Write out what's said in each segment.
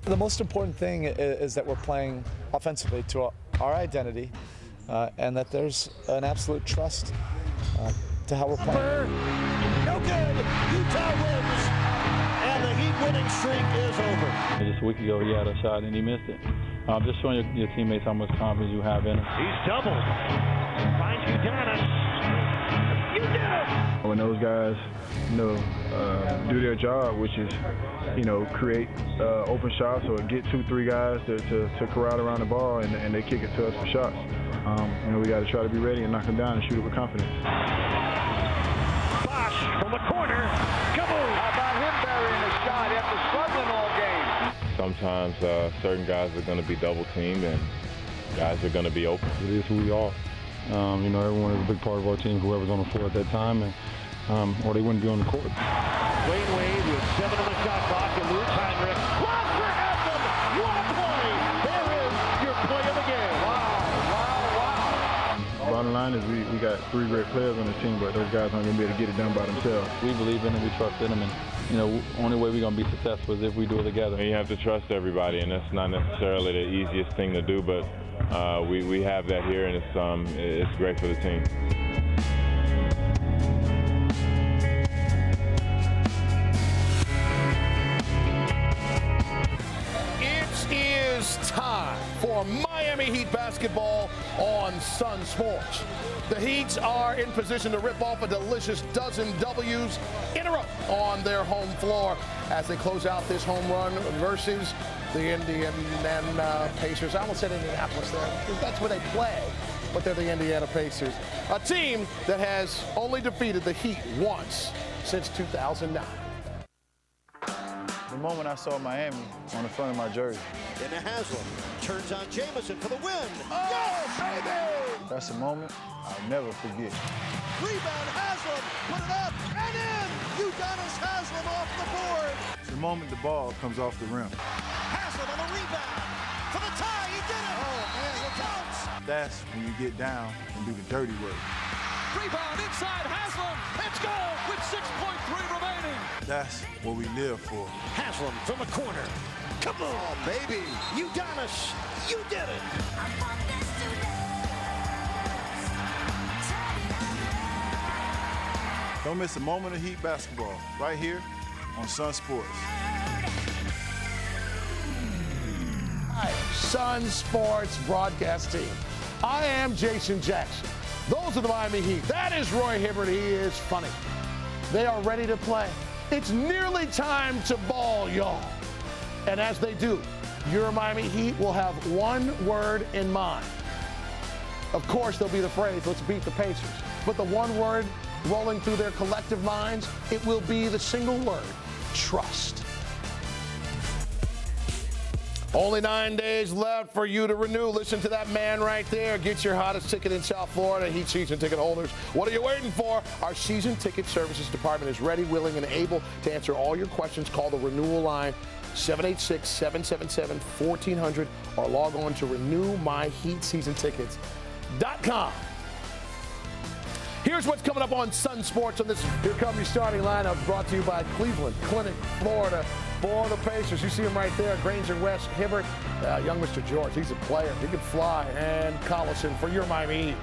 The most important thing is that we're playing offensively to our identity and that there's an absolute trust to how we're playing. No good. Utah wins, and the Heat winning streak is over. Just a week ago, he had a shot and he missed it. Just showing your teammates how much confidence you have in them. He's doubled. Finds Udonis. You did it! When those guys, do their job, which is, create open shots or get 2-3 guys to corral around the ball and they kick it to us for shots. We got to try to be ready and knock them down and shoot it with confidence. Bosch from the corner. Kaboom! How about him burying a shot after struggling all game? Sometimes certain guys are going to be double teamed and guys are going to be open. It is who we are. Everyone is a big part of our team, whoever's on the floor at that time, or they wouldn't be on the court. Wayne Wade with 7 on the shot clock and Lou Heinrich. Block for Edmond! What a play! There is your play of the game. Wow. Bottom line is we got 3 great players on this team, but those guys aren't going to be able to get it done by themselves. We believe in them, we trust in them, and only way we're going to be successful is if we do it together. And you have to trust everybody, and that's not necessarily the easiest thing to do, but we have that here, and it's great for the team. It is time for Miami Heat basketball on Sunsports. The Heats are in position to rip off a delicious dozen W's in a row on their home floor as they close out this home run versus the Indiana Pacers. I almost said Indianapolis there because that's where they play, but they're the Indiana Pacers, a team that has only defeated the Heat once since 2009. The moment I saw Miami on the front of my jersey. Into Haslam. Turns on Jamison for the win. Oh, yes, baby! That's a moment I'll never forget. Rebound, Haslam. Put it up and in. Udonis Haslam off the board. It's the moment the ball comes off the rim. Haslam on the rebound. For the tie, he did it. Oh, man, look out. That's when you get down and do the dirty work. Rebound inside Haslam. Let's go with 6.3 remaining. That's what we live for. Haslam from the corner. Come on, baby. Udonis, you did it. Don't miss a moment of Heat basketball right here on Sunsports. Sunsports broadcast team. I am Jason Jackson. Those are the Miami Heat. That is Roy Hibbert. He is funny. They are ready to play. It's nearly time to ball, y'all. And as they do, your Miami Heat will have one word in mind. Of course, there'll be the phrase, let's beat the Pacers. But the one word rolling through their collective minds, it will be the single word, trust. Only 9 days left for you to renew. Listen to that man right there. Get your hottest ticket in South Florida. Heat season ticket holders, what are you waiting for? Our season ticket services department is ready, willing, and able to answer all your questions. Call the renewal line 786-777-1400 or log on to renewmyheatseasontickets.com. Here's what's coming up on Sunsports on this Here Come Your Starting Lineup, brought to you by Cleveland Clinic, Florida, for the Pacers. You see him right there, Granger West, Hibbert, young Mr. George. He's a player. He can fly. And Collison for your Miami Heat.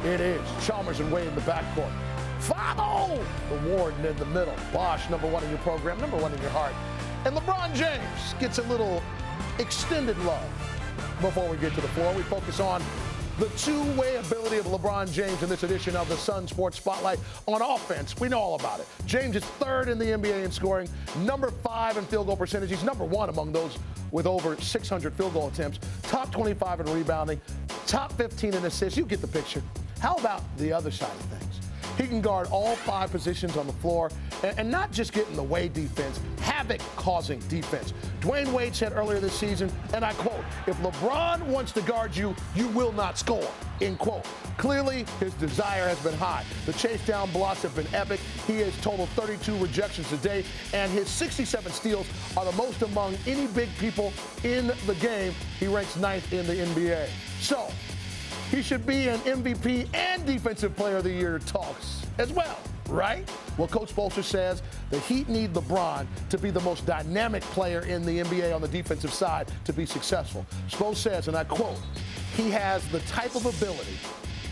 It is Chalmers and Wade in the backcourt. Follow the Warden in the middle. Bosch, number 1 in your program, number 1 in your heart. And LeBron James gets a little extended love. Before we get to the floor, we focus on the two-way ability of LeBron James in this edition of the Sunsports Spotlight. On offense, we know all about it. James is 3rd in the NBA in scoring, number 5 in field goal percentage. He's number 1 among those with over 600 field goal attempts, top 25 in rebounding, top 15 in assists. You get the picture. How about the other side of things? He can guard all 5 positions on the floor and not just get in the way defense, havoc-causing defense. Dwayne Wade said earlier this season, and I quote, "If LeBron wants to guard you, you will not score," end quote. Clearly, his desire has been high. The chase down blocks have been epic. He has totaled 32 rejections today, and his 67 steals are the most among any big people in the game. He ranks 9th in the NBA. So, he should be an MVP and Defensive Player of the Year talks as well. right? Well, Coach Bolster says the Heat need LeBron to be the most dynamic player in the NBA on the defensive side to be successful. Spo says, and I quote, he has the type of ability,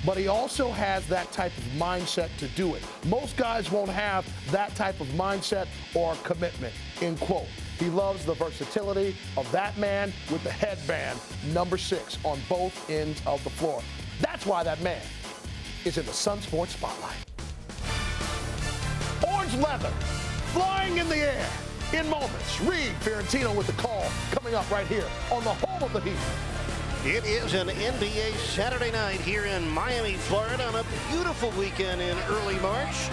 but he also has that type of mindset to do it. Most guys won't have that type of mindset or commitment, end quote. He loves the versatility of that man with the headband, number 6, on both ends of the floor. That's why that man is in the Sunsports spotlight. Orange leather, flying in the air, in moments. Reed Fiorentino with the call, coming up right here on the home of the Heat. It is an NBA Saturday night here in Miami, Florida, on a beautiful weekend in early March.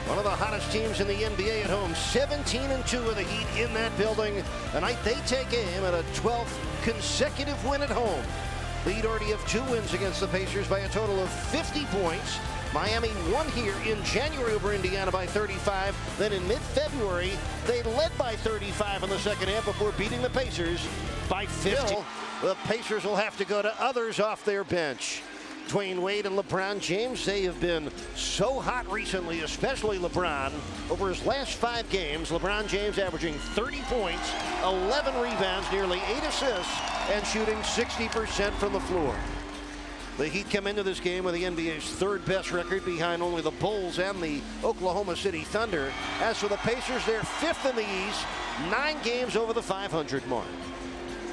One of the hottest teams in the NBA at home, 17-2 of the Heat in that building. Tonight they take aim at a 12th consecutive win at home. The Heat already have 2 wins against the Pacers by a total of 50 points. Miami won here in January over Indiana by 35. Then in mid-February, they led by 35 in the second half before beating the Pacers by 50. The Pacers will have to go to others off their bench. Dwayne Wade and LeBron James, they have been so hot recently, especially LeBron. Over his last 5 games, LeBron James averaging 30 points, 11 rebounds, nearly 8 assists, and shooting 60% from the floor. The Heat come into this game with the NBA's 3rd best record behind only the Bulls and the Oklahoma City Thunder. As for the Pacers, they're 5th in the East, 9 games over the 500 mark.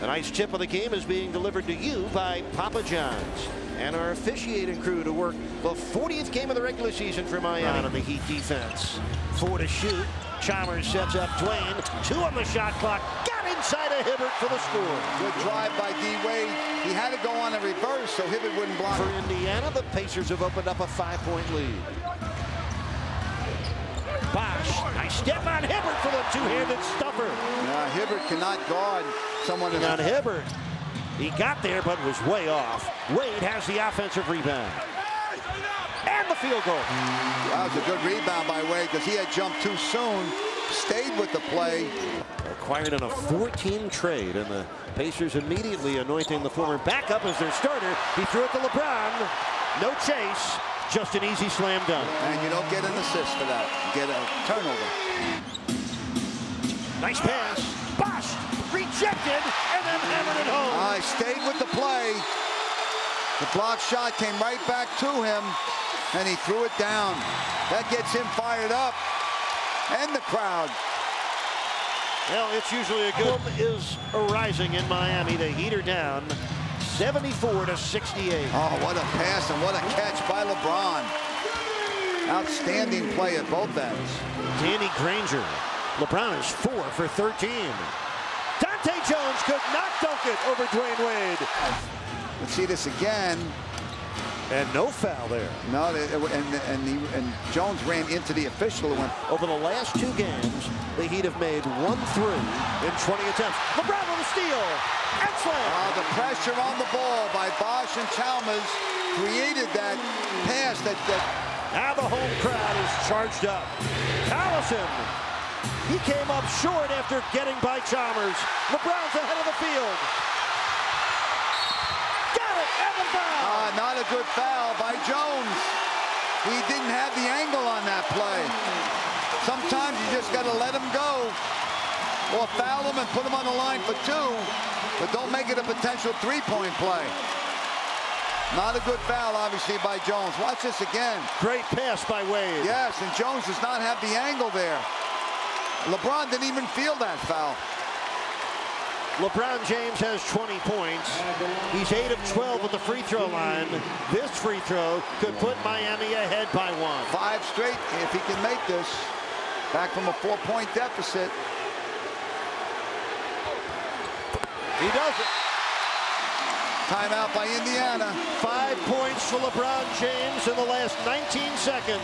A nice tip of the game is being delivered to you by Papa John's and our officiating crew to work the 40th game of the regular season for Miami on the Heat defense. 4 to shoot. Chalmers sets up Dwayne. 2 on the shot clock. Got inside of Hibbert for the score. Good drive by D-Wade. He had to go on a reverse so Hibbert wouldn't block. For Indiana, the Pacers have opened up a 5-point lead. Bosh, nice step on Hibbert for the 2-handed stuffer. Hibbert cannot guard someone. On Hibbert. He got there, but was way off. Wade has the offensive rebound. And the field goal. That was a good rebound by Wade because he had jumped too soon. Stayed with the play. Acquired in a 14 trade, and the Pacers immediately anointing the former backup as their starter. He threw it to LeBron. No chase. Just an easy slam dunk. And you don't get an assist for that. You get a turnover. Nice pass. Bosh rejected and then hammered it home. He stayed with the play. The block shot came right back to him, and he threw it down. That gets him fired up. And the crowd. Well, it's usually a good is arising in Miami. The Heat are down 74 to 68. Oh, what a pass and what a catch by LeBron. Outstanding play at both ends. Danny Granger. LeBron is 4 for 13. Dante Jones could not dunk it over Dwayne Wade. Let's see this again. And no foul there. No, and Jones ran into the official. Over the last 2 games, the Heat have made 1 3 in 20 attempts. LeBron with a steal. And slam. The pressure on the ball by Bosh and Chalmers created that pass that Now the home crowd is charged up. Allison. He came up short after getting by Chalmers. LeBron's ahead of the field. Got it, and the foul. Not a good foul by Jones. He didn't have the angle on that play. Sometimes you just got to let him go. Or foul him and put him on the line for 2. But don't make it a potential 3-point play. Not a good foul, obviously, by Jones. Watch this again. Great pass by Wade. Yes, and Jones does not have the angle there. LeBron didn't even feel that foul. LeBron James has 20 points. He's 8 of 12 at the free throw line. This free throw could put Miami ahead by 1. 5 straight if he can make this. Back from a 4-point deficit. He does it. Timeout by Indiana. 5 points for LeBron James in the last 19 seconds.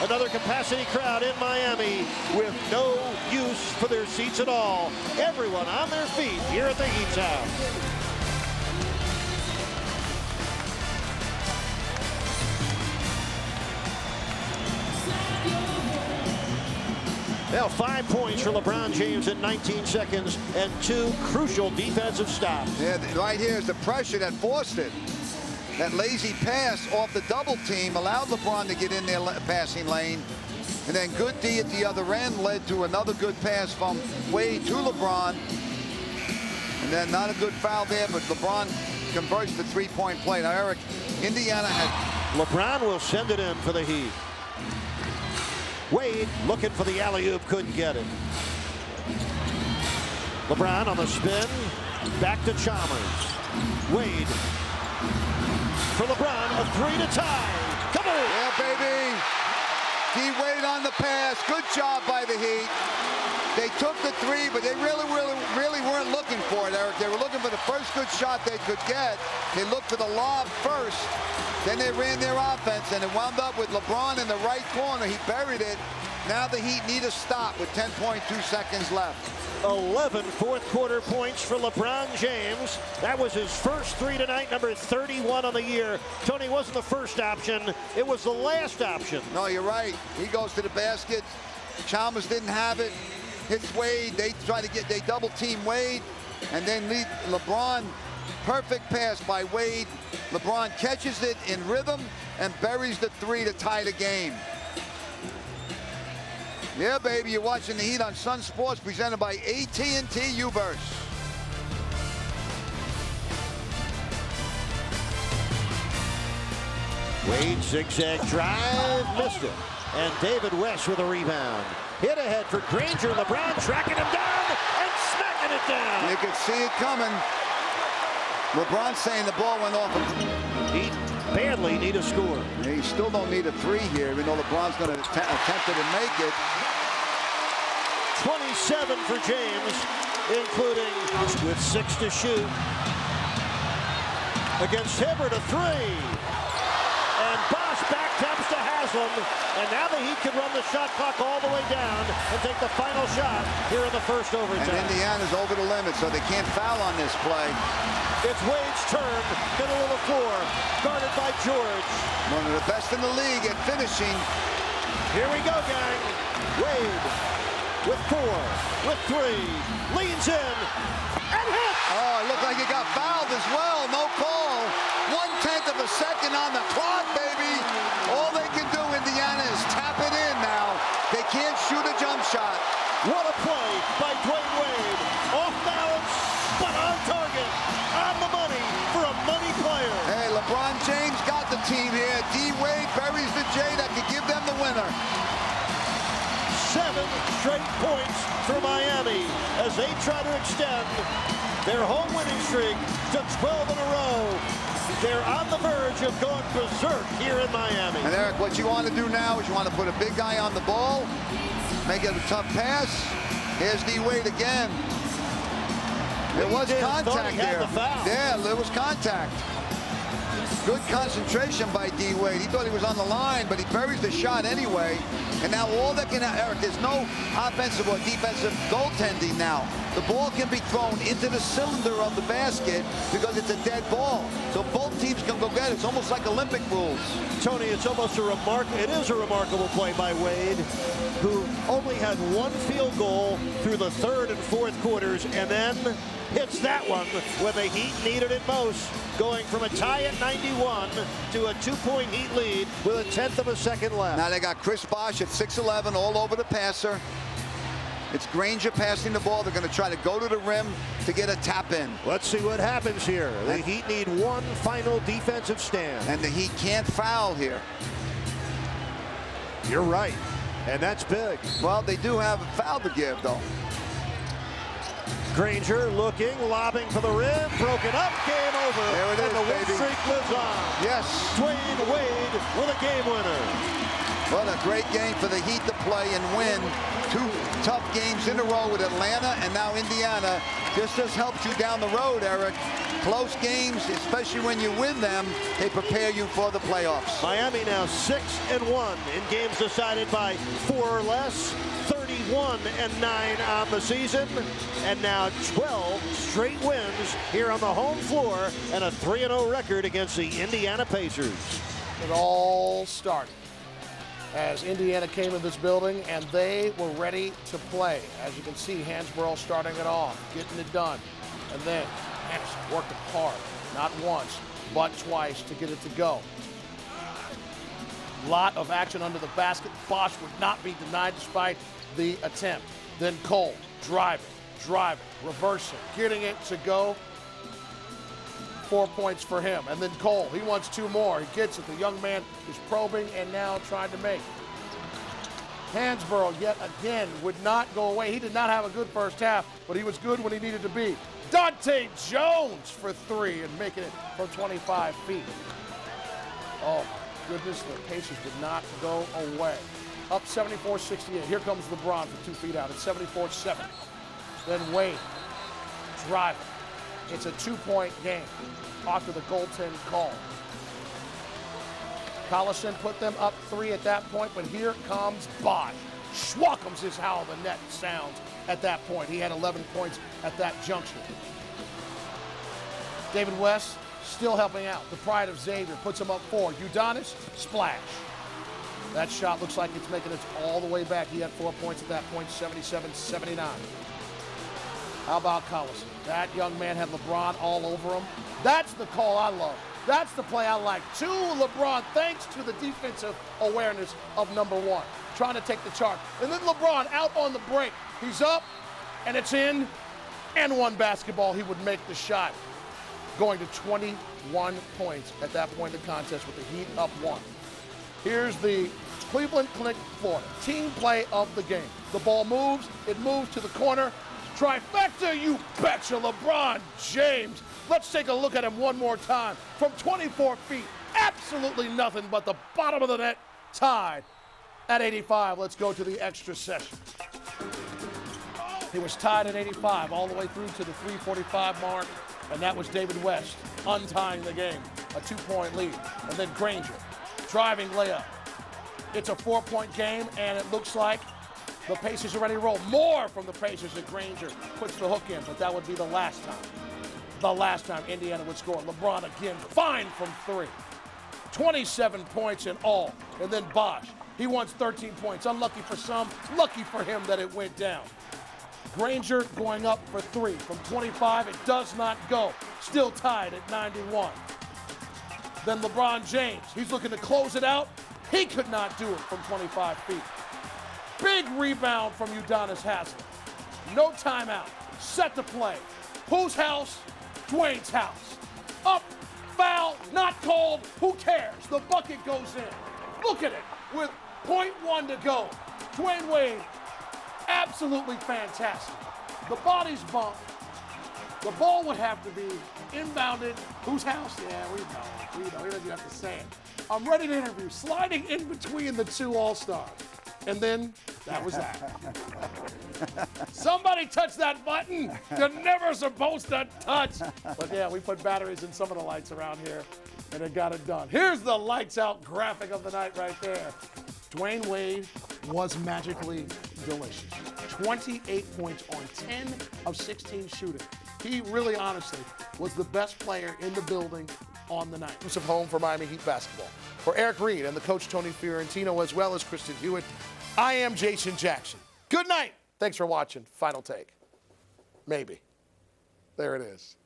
Another capacity crowd in Miami with no use for their seats at all. Everyone on their feet here at the Heat's house. Now 5 points for LeBron James in 19 seconds and 2 crucial defensive stops. Yeah, right here is the pressure that forced it. That lazy pass off the double team allowed LeBron to get in their passing lane. And then good D at the other end led to another good pass from Wade to LeBron. And then not a good foul there, but LeBron converts the three-point play. Now, Eric, Indiana had... LeBron will send it in for the Heat. Wade looking for the alley-oop, couldn't get it. LeBron on the spin, back to Chalmers. Wade for LeBron, a three to tie. Come on! Yeah, baby. D-Wade on the pass. Good job by the Heat. They took the three, but they really weren't looking for it, Eric. They were looking for the first good shot they could get. They looked for the lob first. Then they ran their offense, and it wound up with LeBron in the right corner. He buried it. Now the Heat need a stop with 10.2 seconds left. 11 fourth-quarter points for LeBron James. That was his first three tonight, number 31 on the year. Tony, wasn't the first option. It was the last option. No, you're right. He goes to the basket. Chalmers didn't have it. Hits Wade. They try to get, they double-team Wade. And then lead LeBron. Perfect pass by Wade. LeBron catches it in rhythm and buries the three to tie the game. Yeah, baby, you're watching the Heat on Sunsports, presented by AT&T U-Verse. Wade zigzag drive, missed it. And David West with a rebound. Hit ahead for Granger. LeBron tracking him down and smacking it down. You could see it coming. LeBron saying the ball went off. Heat badly need a score. Yeah, you still don't need a three here, even though LeBron's going to attempt it and make it. 27 for James, including with 6 to shoot. Against Hibbert, a three. And Bosch back taps to Haslam. And now the Heat can run the shot clock all the way down and take the final shot here in the first overtime. And Indiana's over the limit, so they can't foul on this play. It's Wade's turn, middle of the floor, guarded by George. One of the best in the league at finishing. Here we go, gang. Wade with 4, with 3, leans in, and hits! Oh, it looked like he got fouled as well. No call. 1/10 of a second on the clock, baby. All they can do, Indiana, is tap it in now. They can't shoot a jump shot. What a play by Dwayne Wade. Off balance, but on target. On the money for a money player. Hey, LeBron James got the team here. D-Wade buries the J that could give them the winner. 7 straight points for Miami as they try to extend their home winning streak to 12 in a row. They're on the verge of going berserk here in Miami. And Eric, what you want to do now is you want to put a big guy on the ball, make it a tough pass. Here's D-Wade again. There was contact there. Yeah, there was contact. Good concentration by D-Wade. He thought he was on the line, but he buries the shot anyway. And now all that can, Eric, there's no offensive or defensive goaltending now. The ball can be thrown into the cylinder of the basket because it's a dead ball. So both teams can go get it. It's almost like Olympic rules. Tony, it's almost it is a remarkable play by Wade, who only had 1 field goal through the third and fourth quarters, and then hits that one when the Heat needed it most, going from a tie at 91 to a 2-point Heat lead with a 1/10 of a second left. Now they got Chris Bosh at 6'11", all over the passer. It's Granger passing the ball. They're going to try to go to the rim to get a tap in. Let's see what happens here. The Heat need one final defensive stand. And the Heat can't foul here. You're right. And that's big. Well, they do have a foul to give, though. Granger looking, lobbing for the rim, broken up, game over. There it is, and the win baby. streak lives on. Yes. Dwayne Wade with a game winner. What a great game for the Heat to play and win. 2 tough games in a row with Atlanta and now Indiana. This just helps you down the road, Eric. Close games, especially when you win them, they prepare you for the playoffs. Miami now 6-1 in games decided by 4 or less. 31-9 on the season, and now 12 straight wins here on the home floor, and a 3-0 record against the Indiana Pacers. It all started as Indiana came in this building and they were ready to play. As you can see, Hansborough starting it off, getting it done. And then Anderson working hard, not once, but twice to get it to go. Lot of action under the basket. Bosch would not be denied despite the attempt. Then Cole, driving, reversing, getting it to go. 4 points for him. And then Cole, he wants 2 more. He gets it. The young man is probing and now trying to make. Hansborough, yet again, would not go away. He did not have a good first half, but he was good when he needed to be. Dante Jones for 3 and making it from 25 feet. Oh, my goodness, the Pacers did not go away. Up 74-68. Here comes LeBron from 2 feet out. It's 74-7. Then Wade driving. It's a 2-point game after the goaltend call. Collison put them up 3 at that point, but here comes Bosch. Schwackums is how the net sounds at that point. He had 11 points at that juncture. David West still helping out. The pride of Xavier puts him up 4. Udonis, splash. That shot looks like it's making it all the way back. He had 4 points at that point, 77-79. How about Collison? That young man had LeBron all over him. That's the call I love. That's the play I like. To LeBron, thanks to the defensive awareness of number 1. Trying to take the charge. And then LeBron out on the break. He's up, and it's in. And 1 basketball, he would make the shot. Going to 21 points at that point in the contest with the Heat up 1. Here's the Cleveland Clinic, Florida. Team play of the game. The ball moves. It moves to the corner. Trifecta, you betcha, LeBron James. Let's take a look at him one more time. From 24 feet, absolutely nothing but the bottom of the net, tied at 85. Let's go to the extra session. He was tied at 85 all the way through to the 3:45 mark, and that was David West untying the game, a 2-point lead. And then Granger, driving layup. It's a 4-point game, and it looks like the Pacers are ready to roll. More from the Pacers as Granger puts the hook in, but that would be the last time. The last time Indiana would score. LeBron again, fine from 3. 27 points in all. And then Bosch, he wants 13 points. Unlucky for some, lucky for him that it went down. Granger going up for 3 from 25. It does not go. Still tied at 91. Then LeBron James, he's looking to close it out. He could not do it from 25 feet. Big rebound from Udonis Haslem. No timeout. Set to play. Whose house? Dwayne's house. Up, foul, not called. Who cares? The bucket goes in. Look at it. With .1 to go. Dwayne Wade, absolutely fantastic. The body's bumped. The ball would have to be inbounded. Whose house? Yeah, we know. We don't even have to say it. I'm ready to interview. Sliding in between the 2 All-Stars. And then that was that. Somebody touch that button you're never supposed to touch. But yeah, we put batteries in some of the lights around here, and it got it done. Here's the lights out graphic of the night right there. Dwayne Wade was magically delicious. 28 points on 10 of 16 shooting. He really, honestly, was the best player in the building on the night. Of home for Miami Heat basketball. For Eric Reed and the coach Tony Fiorentino, as well as Kristen Hewitt, I am Jason Jackson. Good night. Thanks for watching. Final take. Maybe. There it is.